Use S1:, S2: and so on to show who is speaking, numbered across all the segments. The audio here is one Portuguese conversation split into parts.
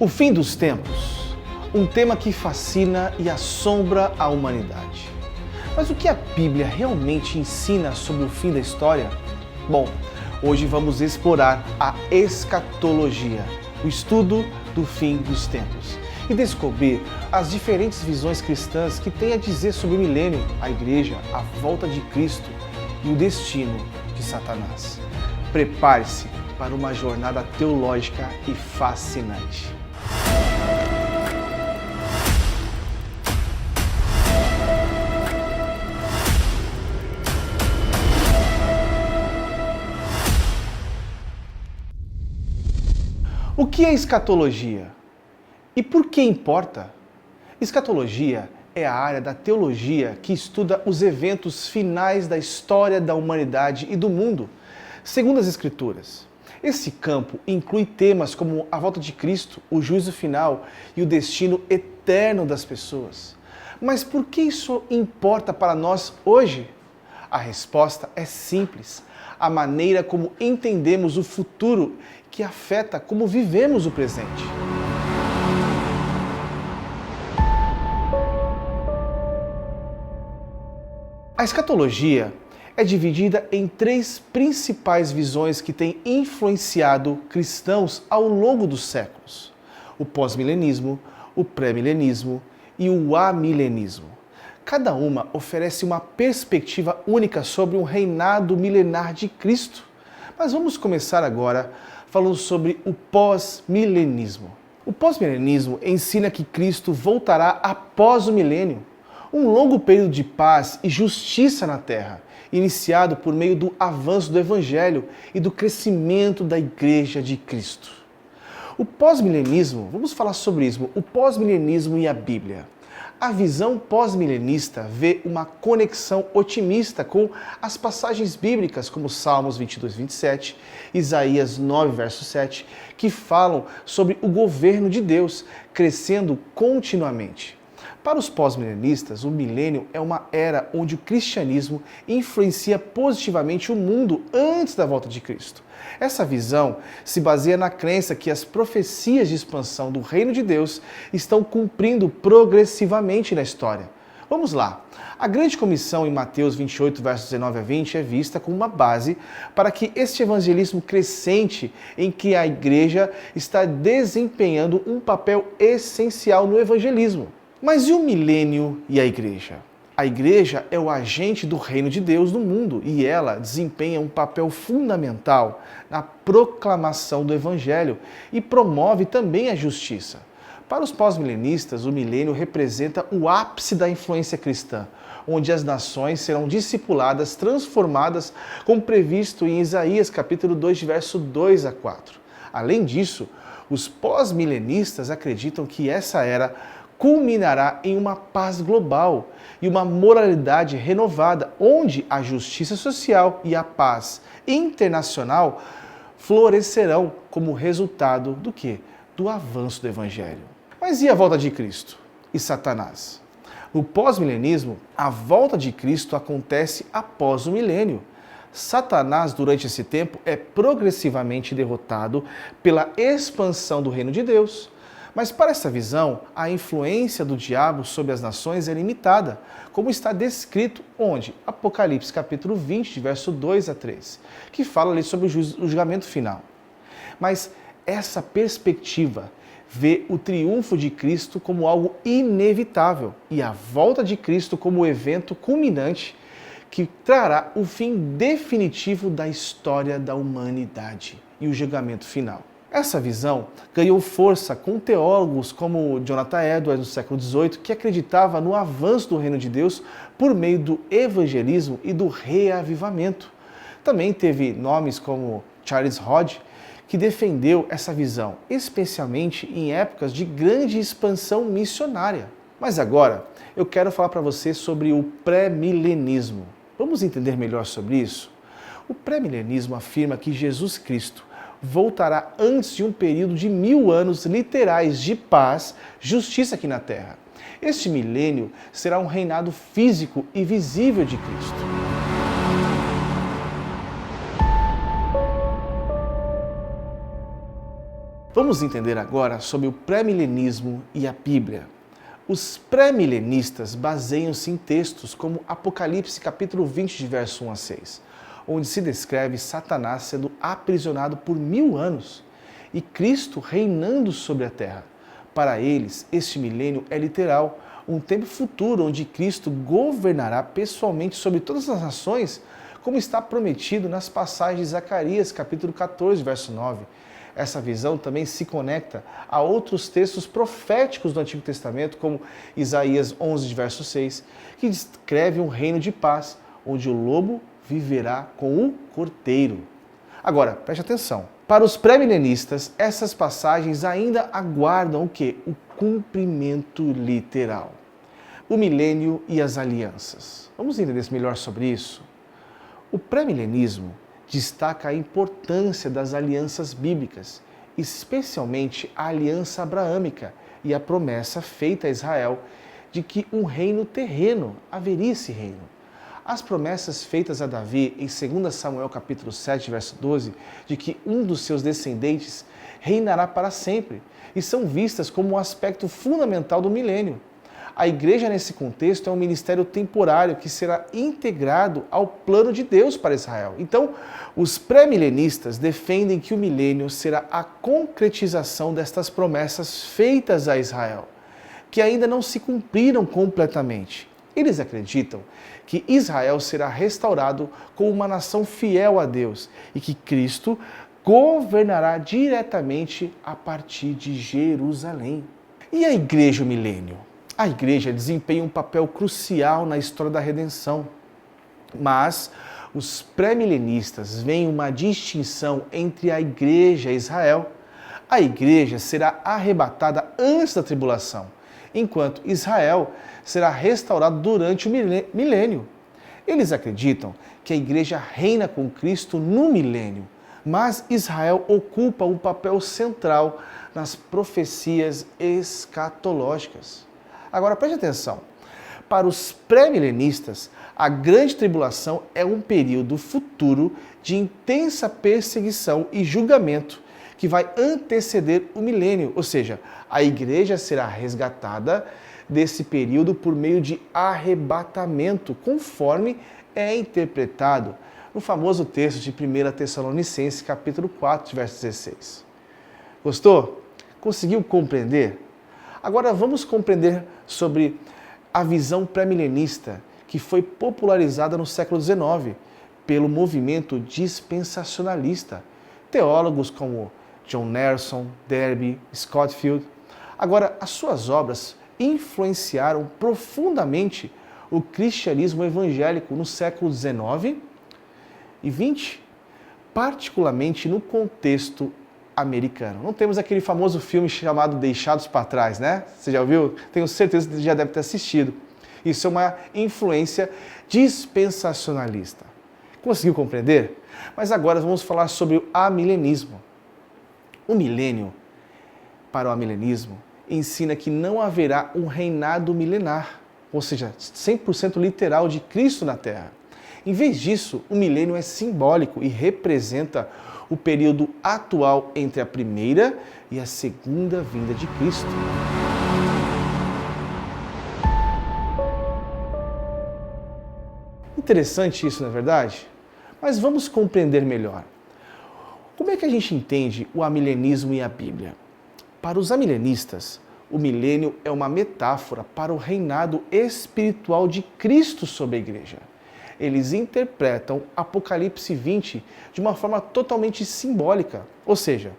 S1: O fim dos tempos, um tema que fascina e assombra a humanidade. Mas o que a Bíblia realmente ensina sobre o fim da história? Bom, hoje vamos explorar a escatologia, o estudo do fim dos tempos, e descobrir as diferentes visões cristãs que têm a dizer sobre o milênio, a igreja, a volta de Cristo e o destino de Satanás. Prepare-se para uma jornada teológica e fascinante. O que é escatologia? E por que importa? Escatologia é a área da teologia que estuda os eventos finais da história da humanidade e do mundo, segundo as Escrituras. Esse campo inclui temas como a volta de Cristo, o juízo final e o destino eterno das pessoas. Mas por que isso importa para nós hoje? A resposta é simples. A maneira como entendemos o futuro que afeta como vivemos o presente. A escatologia é dividida em três principais visões que têm influenciado cristãos ao longo dos séculos: o pós-milenismo, o pré-milenismo e o amilenismo. Cada uma oferece uma perspectiva única sobre um reinado milenar de Cristo. Mas vamos começar agora falando sobre o pós-milenismo. O pós-milenismo ensina que Cristo voltará após o milênio, um longo período de paz e justiça na Terra, iniciado por meio do avanço do Evangelho e do crescimento da Igreja de Cristo. O pós-milenismo, vamos falar sobre isso, o pós-milenismo e a Bíblia. A visão pós-milenista vê uma conexão otimista com as passagens bíblicas como Salmos 22, 27, Isaías 9, verso 7, que falam sobre o governo de Deus crescendo continuamente. Para os pós-milenistas, o milênio é uma era onde o cristianismo influencia positivamente o mundo antes da volta de Cristo. Essa visão se baseia na crença que as profecias de expansão do reino de Deus estão cumprindo progressivamente na história. Vamos lá. A grande comissão em Mateus 28, versos 19 a 20 é vista como uma base para que este evangelismo crescente em que a igreja está desempenhando um papel essencial no evangelismo. Mas e o milênio e a igreja? A igreja é o agente do reino de Deus no mundo e ela desempenha um papel fundamental na proclamação do evangelho e promove também a justiça. Para os pós-milenistas, o milênio representa o ápice da influência cristã, onde as nações serão discipuladas, transformadas, como previsto em Isaías capítulo 2, verso 2 a 4. Além disso, os pós-milenistas acreditam que essa era culminará em uma paz global e uma moralidade renovada, onde a justiça social e a paz internacional florescerão como resultado do quê? Do avanço do Evangelho. Mas e a volta de Cristo e Satanás? No pós-milenismo, a volta de Cristo acontece após o milênio. Satanás, durante esse tempo, é progressivamente derrotado pela expansão do reino de Deus. Mas para essa visão, a influência do diabo sobre as nações é limitada, como está descrito onde? Apocalipse capítulo 20, de verso 2 a 3, que fala ali sobre o julgamento final. Mas essa perspectiva vê o triunfo de Cristo como algo inevitável e a volta de Cristo como o evento culminante que trará o fim definitivo da história da humanidade e o julgamento final. Essa visão ganhou força com teólogos como Jonathan Edwards, no século XVIII, que acreditava no avanço do reino de Deus por meio do evangelismo e do reavivamento. Também teve nomes como Charles Hodge, que defendeu essa visão, especialmente em épocas de grande expansão missionária. Mas agora, eu quero falar para você sobre o pré-milenismo. Vamos entender melhor sobre isso? O pré-milenismo afirma que Jesus Cristo voltará antes de um período de 1000 anos literais de paz, justiça aqui na Terra. Este milênio será um reinado físico e visível de Cristo. Vamos entender agora sobre o pré-milenismo e a Bíblia. Os pré-milenistas baseiam-se em textos como Apocalipse capítulo 20, de verso 1 a 6, onde se descreve Satanás sendo aprisionado por 1000 anos e Cristo reinando sobre a terra. Para eles, este milênio é literal, um tempo futuro onde Cristo governará pessoalmente sobre todas as nações, como está prometido nas passagens de Zacarias capítulo 14, verso 9. Essa visão também se conecta a outros textos proféticos do Antigo Testamento, como Isaías 11, verso 6, que descreve um reino de paz, onde o lobo viverá com o cordeiro. Agora, preste atenção. Para os pré-milenistas, essas passagens ainda aguardam o quê? O cumprimento literal. O milênio e as alianças. Vamos entender melhor sobre isso? O pré-milenismo destaca a importância das alianças bíblicas, especialmente a aliança abraâmica e a promessa feita a Israel de que um reino terreno haveria esse reino. As promessas feitas a Davi em 2 Samuel capítulo 7, verso 12, de que um dos seus descendentes reinará para sempre, e são vistas como um aspecto fundamental do milênio. A igreja, nesse contexto, é um ministério temporário que será integrado ao plano de Deus para Israel. Então, os pré-milenistas defendem que o milênio será a concretização destas promessas feitas a Israel, que ainda não se cumpriram completamente. Eles acreditam que Israel será restaurado como uma nação fiel a Deus e que Cristo governará diretamente a partir de Jerusalém. E a igreja milênio? A igreja desempenha um papel crucial na história da redenção, mas os pré-milenistas veem uma distinção entre a igreja e Israel. A igreja será arrebatada antes da tribulação, enquanto Israel será restaurado durante o milênio. Eles acreditam que a igreja reina com Cristo no milênio, mas Israel ocupa um papel central nas profecias escatológicas. Agora preste atenção, para os pré-milenistas, a grande tribulação é um período futuro de intensa perseguição e julgamento que vai anteceder o milênio, ou seja, a igreja será resgatada desse período por meio de arrebatamento, conforme é interpretado no famoso texto de 1 Tessalonicenses, capítulo 4, verso 16. Gostou? Conseguiu compreender? Agora vamos compreender sobre a visão pré-milenista que foi popularizada no século XIX pelo movimento dispensacionalista. Teólogos como John Nelson, Derby, Scofield. Agora, as suas obras influenciaram profundamente o cristianismo evangélico no século XIX e XX, particularmente no contexto americano. Não temos aquele famoso filme chamado Deixados para Trás, né? Você já ouviu? Tenho certeza que você já deve ter assistido. Isso é uma influência dispensacionalista. Conseguiu compreender? Mas agora vamos falar sobre o amilenismo. O milênio, para o amilenismo, ensina que não haverá um reinado milenar, ou seja, 100% literal de Cristo na Terra. Em vez disso, o milênio é simbólico e representa o período atual entre a primeira e a segunda vinda de Cristo. Interessante isso, não é verdade? Mas vamos compreender melhor. Como é que a gente entende o amilenismo e a Bíblia? Para os amilenistas, o milênio é uma metáfora para o reinado espiritual de Cristo sobre a igreja. Eles interpretam Apocalipse 20 de uma forma totalmente simbólica. Ou seja,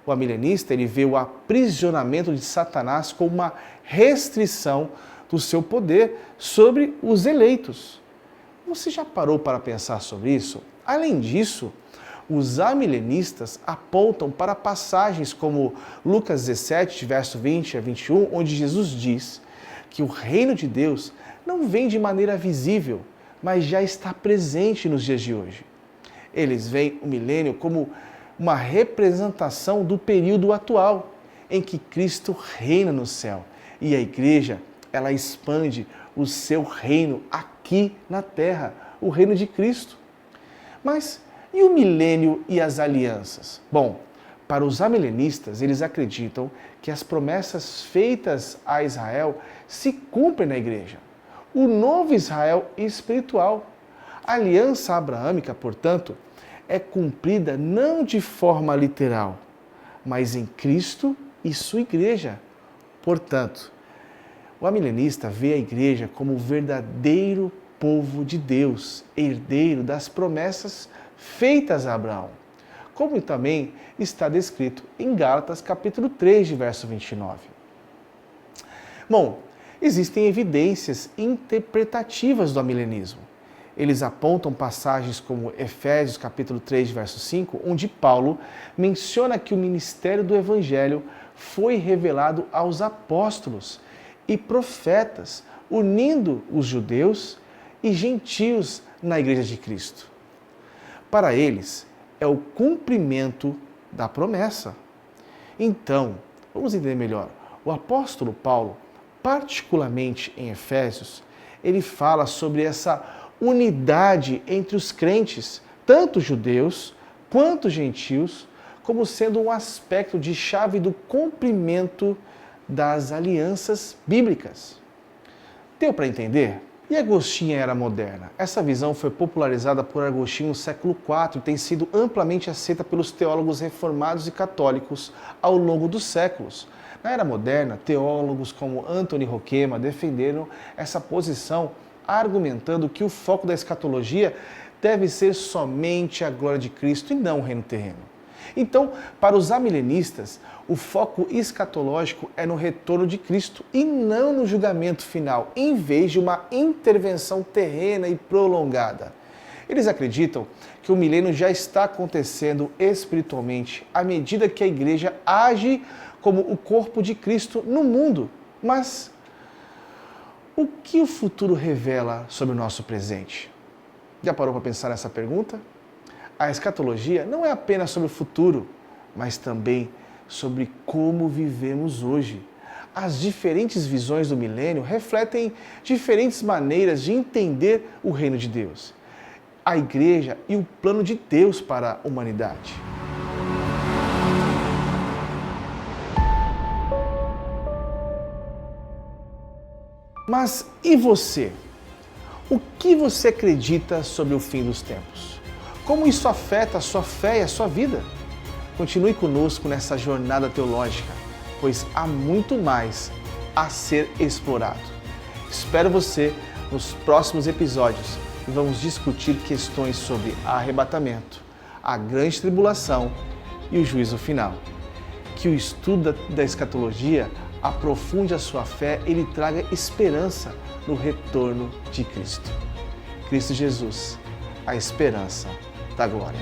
S1: o amilenista ele vê o aprisionamento de Satanás como uma restrição do seu poder sobre os eleitos. Você já parou para pensar sobre isso? Além disso, os amilenistas apontam para passagens como Lucas 17, verso 20 a 21, onde Jesus diz que o reino de Deus não vem de maneira visível, mas já está presente nos dias de hoje. Eles veem o milênio como uma representação do período atual, em que Cristo reina no céu e a igreja, ela expande o seu reino aqui na terra, o reino de Cristo. Mas e o milênio e as alianças? Bom, Para os amilenistas, eles acreditam que as promessas feitas a Israel se cumprem na igreja. O novo Israel espiritual. A aliança abraâmica, portanto, é cumprida não de forma literal, mas em Cristo e sua igreja. Portanto, o amilenista vê a igreja como o verdadeiro povo de Deus, herdeiro das promessas feitas a Abraão, como também está descrito em Gálatas capítulo 3, de verso 29. Bom, existem evidências interpretativas do amilenismo. Eles apontam passagens como Efésios capítulo 3, verso 5, onde Paulo menciona que o ministério do Evangelho foi revelado aos apóstolos e profetas, unindo os judeus e gentios na Igreja de Cristo. Para eles, é o cumprimento da promessa. Então, vamos entender melhor. O apóstolo Paulo, particularmente em Efésios, ele fala sobre essa unidade entre os crentes, tanto judeus quanto gentios, como sendo um aspecto de chave do cumprimento das alianças bíblicas. Deu para entender? E Agostinho em Era Moderna? Essa visão foi popularizada por Agostinho no século IV e tem sido amplamente aceita pelos teólogos reformados e católicos ao longo dos séculos. Na Era Moderna, teólogos como Anthony Roquema defenderam essa posição, argumentando que o foco da escatologia deve ser somente a glória de Cristo e não o reino terreno. Então, para os amilenistas, o foco escatológico é no retorno de Cristo e não no julgamento final, em vez de uma intervenção terrena e prolongada. Eles acreditam que o milênio já está acontecendo espiritualmente à medida que a igreja age como o corpo de Cristo no mundo. Mas o que o futuro revela sobre o nosso presente? Já parou para pensar nessa pergunta? A escatologia não é apenas sobre o futuro, mas também sobre como vivemos hoje. As diferentes visões do milênio refletem diferentes maneiras de entender o reino de Deus, a igreja e o plano de Deus para a humanidade. Mas e você? O que você acredita sobre o fim dos tempos? Como isso afeta a sua fé e a sua vida? Continue conosco nessa jornada teológica, pois há muito mais a ser explorado. Espero você nos próximos episódios e vamos discutir questões sobre arrebatamento, a grande tribulação e o juízo final. Que o estudo da escatologia aprofunde a sua fé e lhe traga esperança no retorno de Cristo. Cristo Jesus, a esperança da glória.